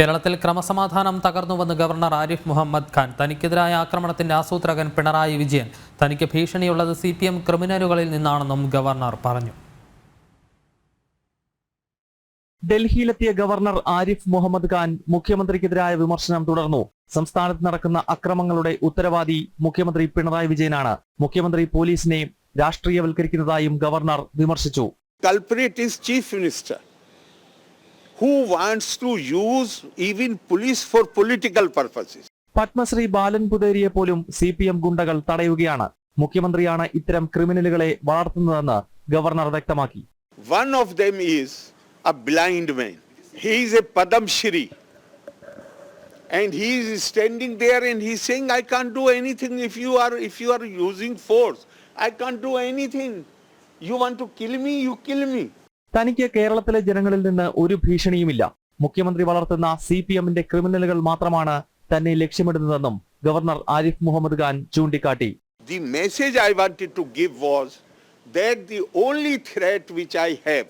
കേരളത്തിൽ ക്രമസമാധാനം തകർന്നുവെന്ന് ഗവർണർ ആരിഫ് മുഹമ്മദ് ഖാൻ. തനിക്കെതിരായ ആക്രമണത്തിന്റെ ആസൂത്രകൻ പിണറായി വിജയൻ. തനിക്ക് ഭീഷണിയുള്ളത് CPM ക്രിമിനലുകളിൽ നിന്നാണെന്നും ഗവർണർ പറഞ്ഞു. ഡൽഹിയിലെത്തിയ ഗവർണർ ആരിഫ് മുഹമ്മദ് ഖാൻ മുഖ്യമന്ത്രിക്കെതിരായ വിമർശനം തുടർന്നു. സംസ്ഥാനത്ത് നടക്കുന്ന അക്രമങ്ങളുടെ ഉത്തരവാദി മുഖ്യമന്ത്രി പിണറായി വിജയനാണ്. മുഖ്യമന്ത്രി പോലീസിനെ രാഷ്ട്രീയവൽക്കരിക്കുന്നതായും ഗവർണർ വിമർശിച്ചു. Culprit is Chief Minister, who wants to use even police for political purposes. Padmashri Balan പുതേരിയെ പോലും CPM ഗുണ്ടകൾ തടയുകയാണ്. മുഖ്യമന്ത്രിയാണ് ഇത്തരം ക്രിമിനലുകളെ വളർത്തുന്നതെന്ന് ഗവർണർ വ്യക്തമാക്കി. One of them is a blind man. He is a Padam Shri. And he is standing there and he is saying, I can't do anything if you are using force. I can't do anything. You want to kill me, you kill me. തനിക്ക് കേരളത്തിലെ ജനങ്ങളിൽ നിന്ന് ഒരു ഭീഷണിയുമില്ല. മുഖ്യമന്ത്രി വളർത്തുന്ന CPMന്റെ ക്രിമിനലുകൾ മാത്രമാണ് തന്നെ ലക്ഷ്യമിടുന്നതെന്നും ഗവർണർ ആരിഫ് മുഹമ്മദ് ഖാൻ ചൂണ്ടിക്കാട്ടി. The message I wanted to give was that the only threat which I have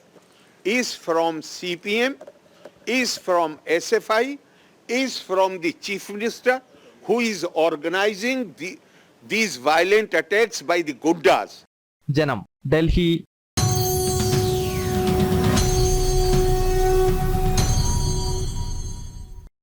is from CPM, is from SFI, is from the Chief Minister who is organizing these violent attacks by the Gundas. ജനം, ഡൽഹി.